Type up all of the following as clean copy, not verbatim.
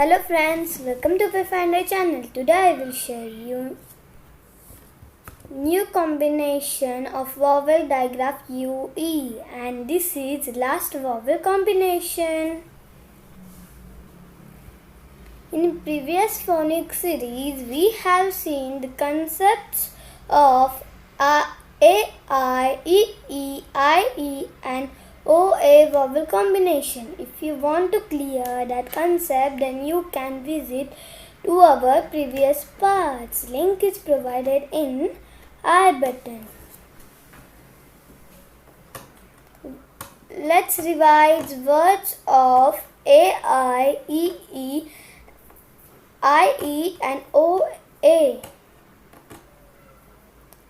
Hello friends, welcome to Finder channel. Today I will share you new combination of vowel digraph UE, and this is last vowel combination. In previous phonics series we have seen the concepts of A, I, E, and OA vowel combination. If you want to clear that concept, then you can visit to our previous parts. Link is provided in I button. Let's revise words of A, E, and OA.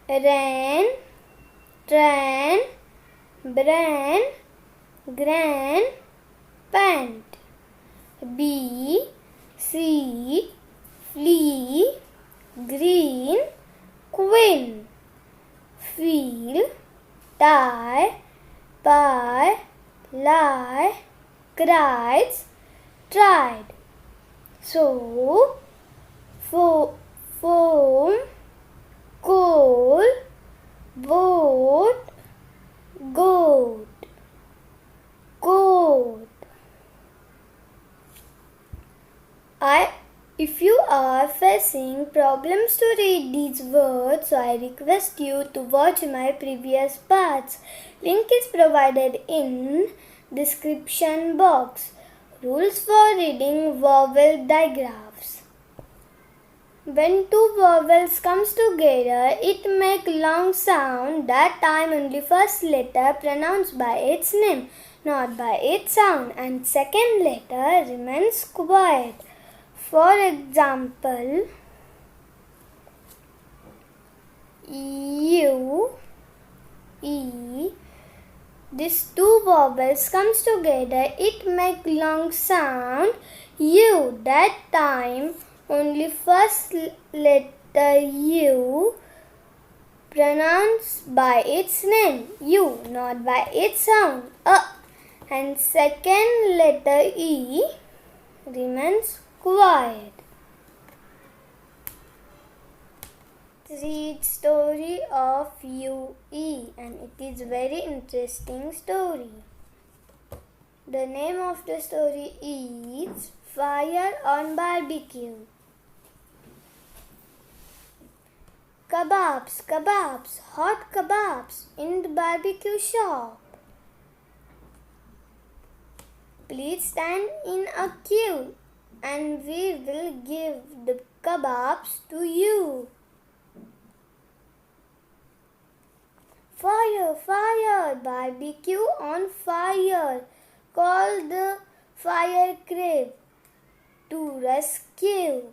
Ran, tran, bran, gran, pant. B, C, flea, green, queen. Feel, tie, pie, lie, cries, tried. So, foam, coal, boat, goat, goat. If you are facing problems to read these words, so I request you to watch my previous parts. Link is provided in description box. Rules for reading vowel digraphs. When two vowels comes together, it make long sound. That time only first letter pronounced by its name, not by its sound, and second letter remains quiet. For example, U, E. These two vowels comes together, it make long sound U. That time only first letter U pronounced by its name, U, not by its sound, and second letter E remains quiet. Read story of UE, and it is very interesting story. The name of the story is Fire on Barbecue. Kebabs, kebabs, hot kebabs in the barbecue shop. Please stand in a queue and we will give the kebabs to you. Fire, fire, barbecue on fire. Call the fire crib to rescue.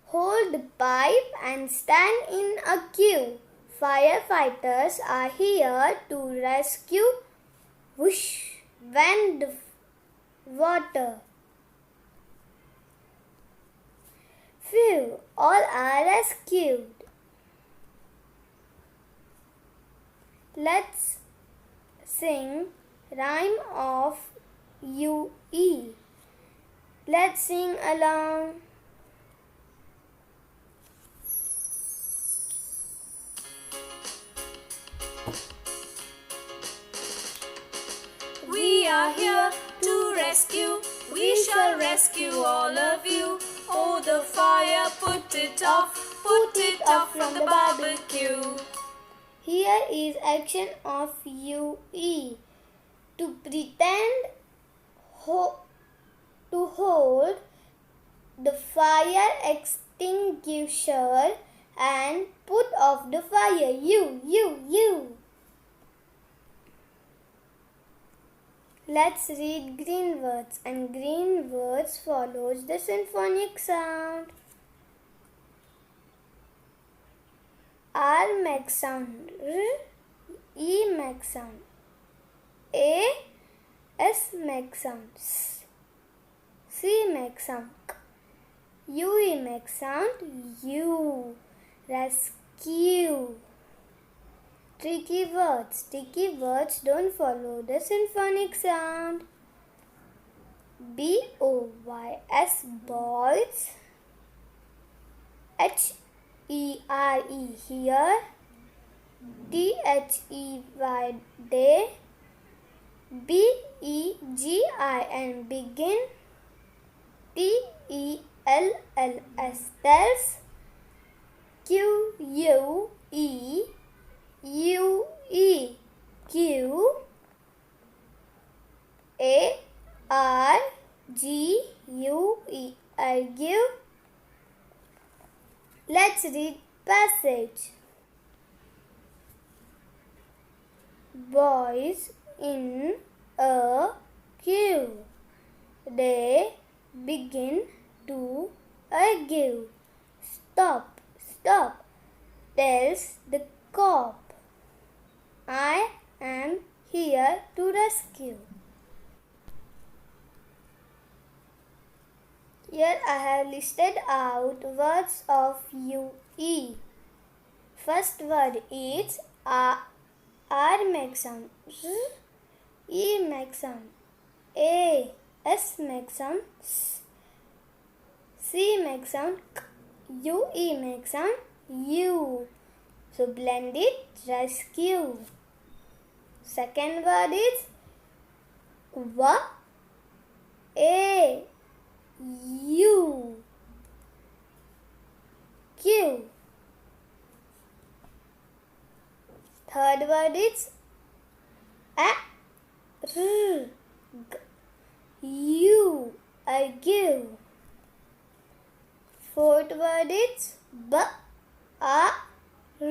Hold the pipe and stand in a queue. Firefighters are here to rescue. Whoosh went the water. Phew, all are rescued. Let's sing rhyme of UE. Let's sing along. We are here to rescue. We shall rescue all of you. Oh, the fire, put it off from the barbecue. Here is action of UE. To pretend to hold the fire extinguisher and put off the fire. You. Let's read green words, and green words follows the symphonic sound. R makes sound R, E makes sound A, S makes sound S, C makes sound K, UE makes sound U. Rescue. Tricky words don't follow the symphonic sound. B-O-Y-S, boys. H-E-R-E, here. T-H-E-Y, day. B-E-G-I-N, begin. T-E-L-L-S, tells. Q-U-E-U-E, Q. A-R-G-U-E, argue. Let's read passage. Boys in a queue. They begin to argue. Stop, stop, tells the cop. I am here to rescue. Here I have listed out words of UE. First word is R. R makes sound Z, E makes sound A, S makes sound S, C makes sound K, UE makes sound U. So blend it, rescue. Second word is Qua, A, U, Q. Third word is A, R, G, U, argue. Fourth word is B, A, R, B,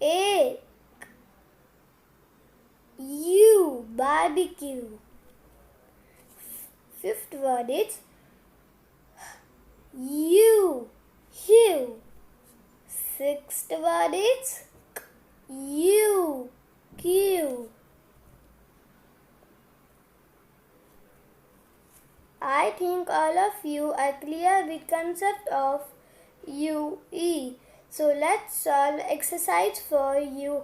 A, U, barbecue. Fifth word is U, hue. Sixth word is U, Q. I think all of you are clear with concept of UE. So let's solve exercise for UE.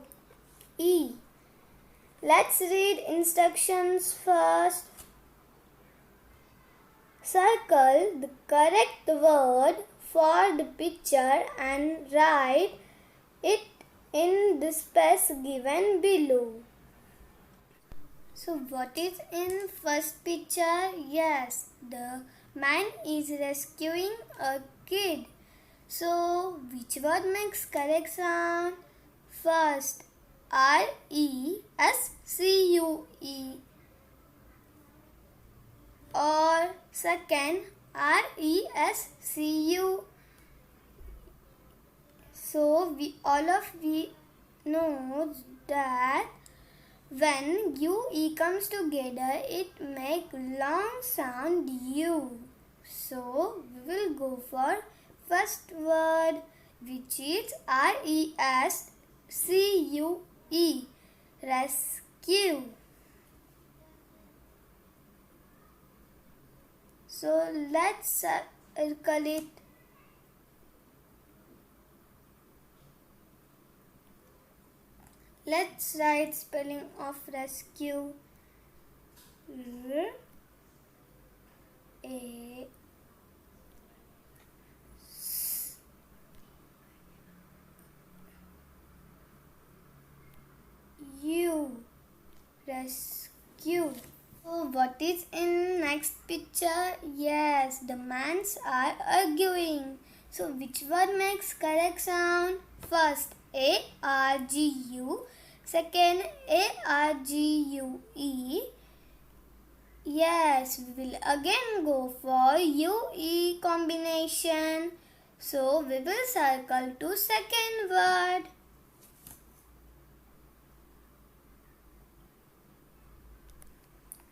Let's read instructions first. Circle the correct word for the picture and write it in the space given below. So what is in first picture? Yes, the man is rescuing a kid. So which word makes correct sound? First, R-E-S-C-U-E, or second, R-E-S-C-U. So all of we know that when UE comes together, it makes long sound U. So we will go for first word, which is R-E-S-C-U-E, rescue. So let's circle it. Let's write spelling of rescue. R-A-U, rescue. So what is in next picture? Yes, the mans are arguing. So which word makes correct sound? First, A-R-G-U. Second, A-R-G-U-E. Yes, we will again go for U-E combination. So we will circle to second word.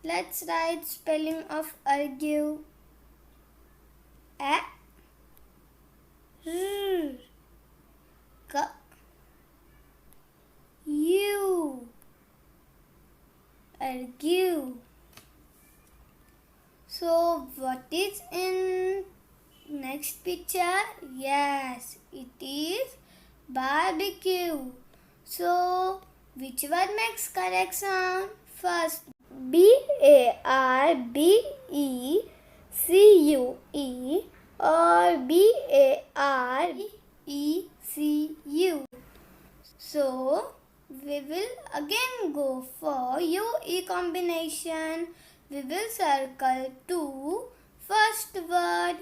Let's write spelling of argue. A, R, G, U, argue. So what is in next picture? Yes, it is barbecue. So which word makes correct sound? First, B-A-R-B-E-C-U-E, B-A-R-B-E-C-U-E or B-A-R-E-C-U. So, we will again go for U-E combination. We will circle to first word.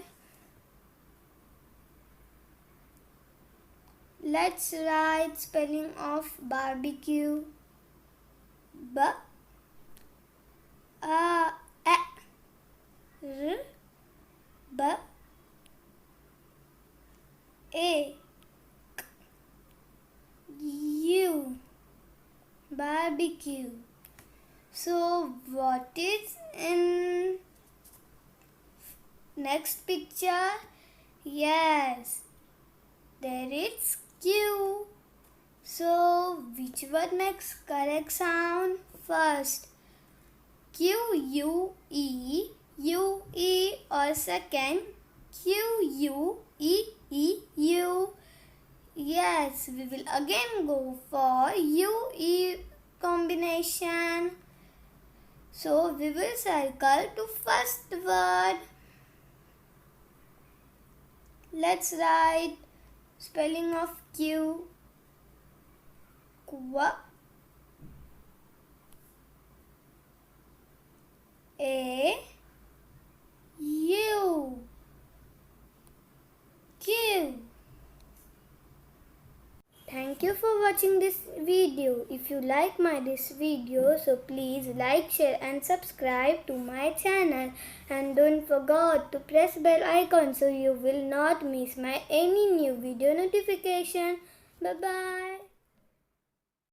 Let's write spelling of barbecue. B-A-R-B-E-C-U-E. Barbecue. So what is in next picture? Yes, there is Q. So which word makes correct sound first? Q-U-E, U-E or second Q-U-E-E-U. Yes, we will again go for U-E combination. So we will circle to first word. Let's write spelling of Q. Qu. A. U. Q. Thank you for watching this video. If you like this video, so please like, share and subscribe to my channel. And don't forget to press bell icon so you will not miss my any new video notification. Bye bye.